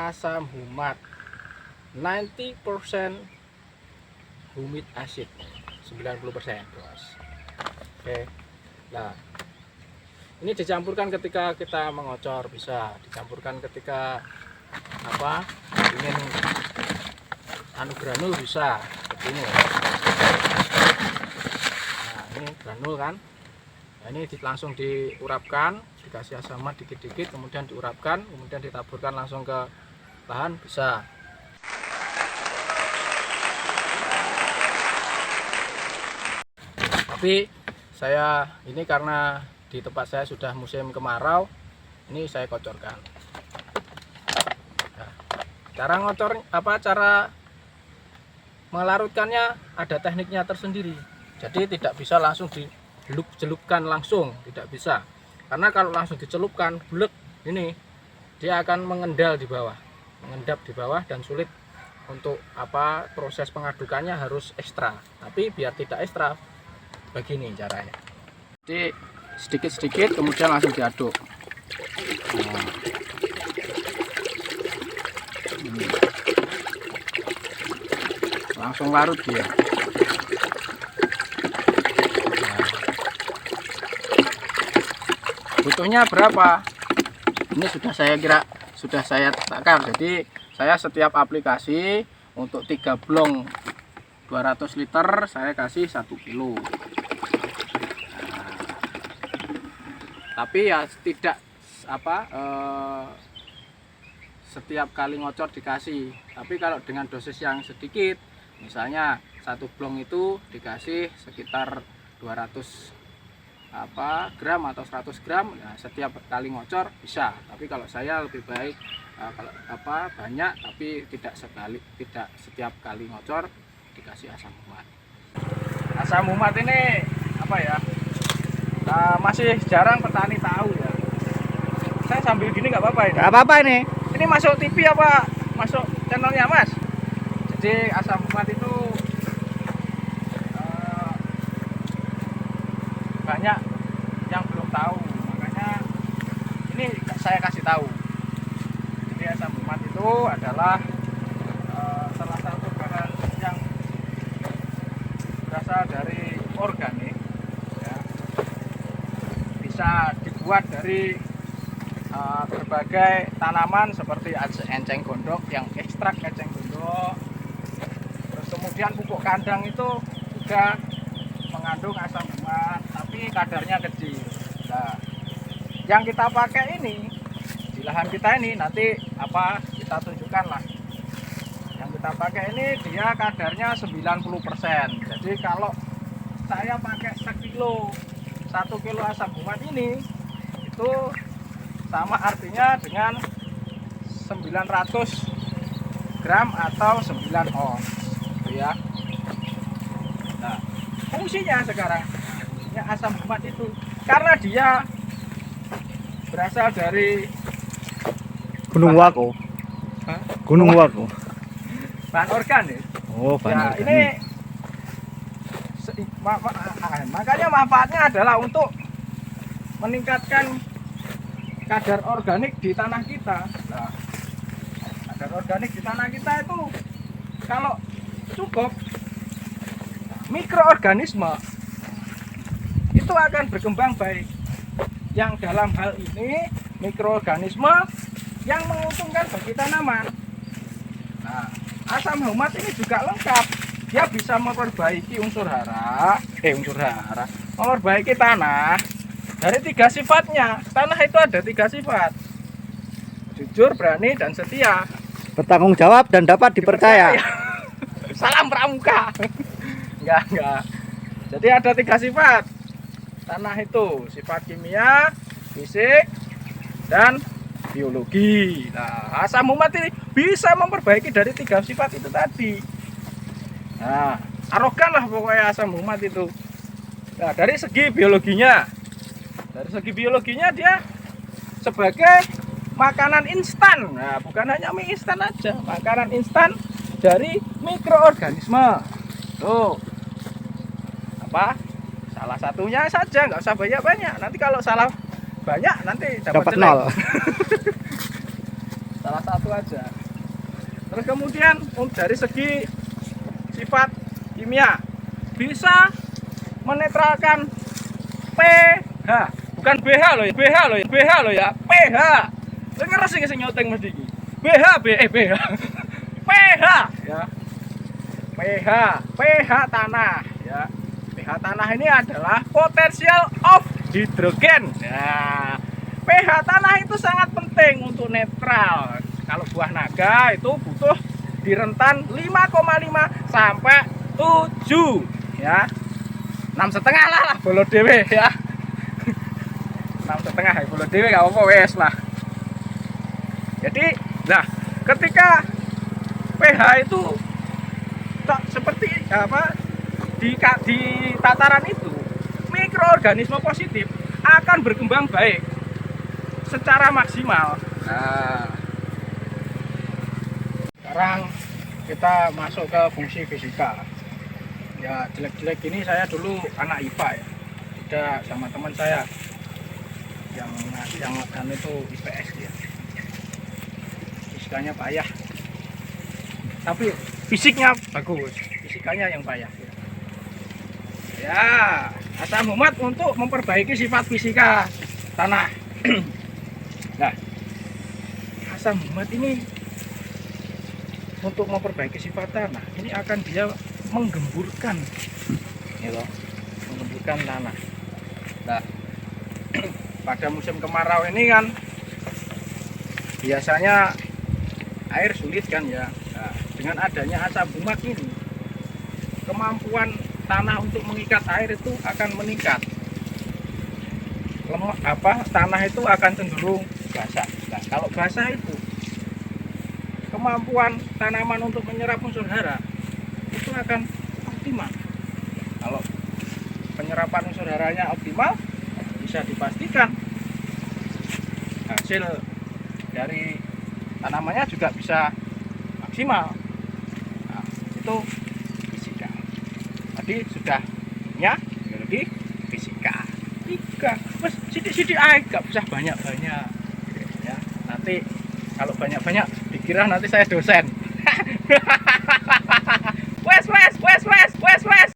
asam humat 90% humid acid 90% bos. Oke. Nah, ini dicampurkan ketika kita mengocor, bisa dicampurkan ketika ingin granul, bisa seperti ini. Nah, ini granul kan. Nah, ini langsung diurapkan, dikasih asam humat dikit-dikit, kemudian diurapkan, kemudian ditaburkan langsung ke lahan, bisa. Tapi saya ini karena di tempat saya sudah musim kemarau, ini saya kocorkan. Nah, cara ngocor cara melarutkannya ada tekniknya tersendiri. Jadi tidak bisa langsung dicelupkan langsung, tidak bisa. Karena kalau langsung dicelupkan bulet ini, dia akan mengendal di bawah, mengendap di bawah, dan sulit untuk proses pengadukannya harus ekstra. Tapi biar tidak ekstra, begini caranya. Jadi sedikit-sedikit kemudian langsung diaduk. Nah, langsung larut dia. Nah, butuhnya berapa? Ini sudah saya takar. Jadi saya setiap aplikasi untuk 3 blong 200 liter saya kasih 1 kilo. Tapi ya tidak setiap kali ngocor dikasih. Tapi kalau dengan dosis yang sedikit, misalnya 1 blong itu dikasih sekitar 200 gram atau 100 gram, ya setiap kali ngocor bisa. Tapi kalau saya lebih baik kalau banyak, tapi tidak setiap kali ngocor dikasih asam humat. Asam humat ini masih jarang petani tahu ya. Saya sambil gini nggak apa-apa ini. Nggak apa-apa ini. Ini masuk TV apa masuk channelnya Mas? Jadi asam humat itu banyak yang belum tahu, makanya ini saya kasih tahu. Jadi asam humat itu adalah salah satu bahan yang berasal dari organik. Bisa dibuat dari berbagai tanaman seperti enceng gondok, yang ekstrak enceng gondok. Terus kemudian pupuk kandang itu juga mengandung asam humat, tapi kadarnya kecil. Nah, yang kita pakai ini di lahan kita ini nanti kita tunjukkan lah. Yang kita pakai ini dia kadarnya 90%. Jadi kalau saya pakai 1 kilo asam humat ini itu sama artinya dengan 900 gram atau 9 ons gitu ya. Nah, fungsinya sekarang asam humat itu karena dia berasal dari Gunung Wako. Gunung Wako. Bahan organik. Oh, bahan organik. Ini makanya manfaatnya adalah untuk meningkatkan kadar organik di tanah kita. Nah, kadar organik di tanah kita itu kalau cukup, mikroorganisme itu akan berkembang baik. Yang dalam hal ini mikroorganisme yang menguntungkan bagi tanaman. Nah, asam humat ini juga lengkap. Dia bisa memperbaiki unsur hara, memperbaiki tanah dari 3 sifatnya. Tanah itu ada 3 sifat: jujur, berani, dan setia. Bertanggung jawab dan dapat dipercaya. Salam pramuka. Enggak. Jadi ada 3 sifat tanah itu: sifat kimia, fisik, dan biologi. Nah, asam humat ini bisa memperbaiki dari 3 sifat itu tadi. Nah, arogan lah pokoknya asam humat itu. Nah, dari segi biologinya dia sebagai makanan instan. Nah, bukan hanya mie instan aja, makanan instan dari mikroorganisme. Tuh, salah satunya saja, nggak usah banyak-banyak. Nanti kalau salah banyak nanti dapat 0. salah satu aja. Terus kemudian dari segi sifat kimia bisa menetralkan pH, bukan BH loh ya, BH loh ya, pH. Ngeres sih sing nyoteng mesti iki. pH pH ya. pH tanah ya. pH tanah ini adalah potential of hidrogen. Ya. pH tanah itu sangat penting untuk netral. Kalau buah naga itu butuh di rentan 5,5 sampai 7 ya. 6,5 lah bolo dhewe ya. 6,5 ya bolo dhewe gak apa-apa wes lah. Jadi, nah, ketika pH itu seperti apa di tataran itu, mikroorganisme positif akan berkembang baik secara maksimal. Nah, sekarang kita masuk ke fungsi fisika. Ya jelek-jelek ini saya dulu anak IPA ya, beda sama teman saya yang itu IPS ya. Fisikanya payah, tapi fisiknya bagus, fisikanya yang payah ya. Asam Muhammad untuk memperbaiki sifat fisika tanah. Nah, asam Muhammad ini untuk memperbaiki sifat tanah ini akan dia menggemburkan gitu, menggemburkan tanah. Nah, pada musim kemarau ini kan biasanya air sulit kan ya. Nah, dengan adanya asam Muhammad ini, kemampuan tanah untuk mengikat air itu akan meningkat. Tanah itu akan cenderung basah. Nah, kalau basah itu kemampuan tanaman untuk menyerap unsur hara itu akan optimal. Kalau penyerapan unsur haranya optimal, bisa dipastikan hasil dari tanamannya juga bisa maksimal. Nah, itu fisika. Tadi sudah ya, biologi, fisika. 3. Mas sidik-sidik aja, gak usah banyak-banyak. Ya, nanti kalau banyak-banyak dikira nanti saya dosen. Wes.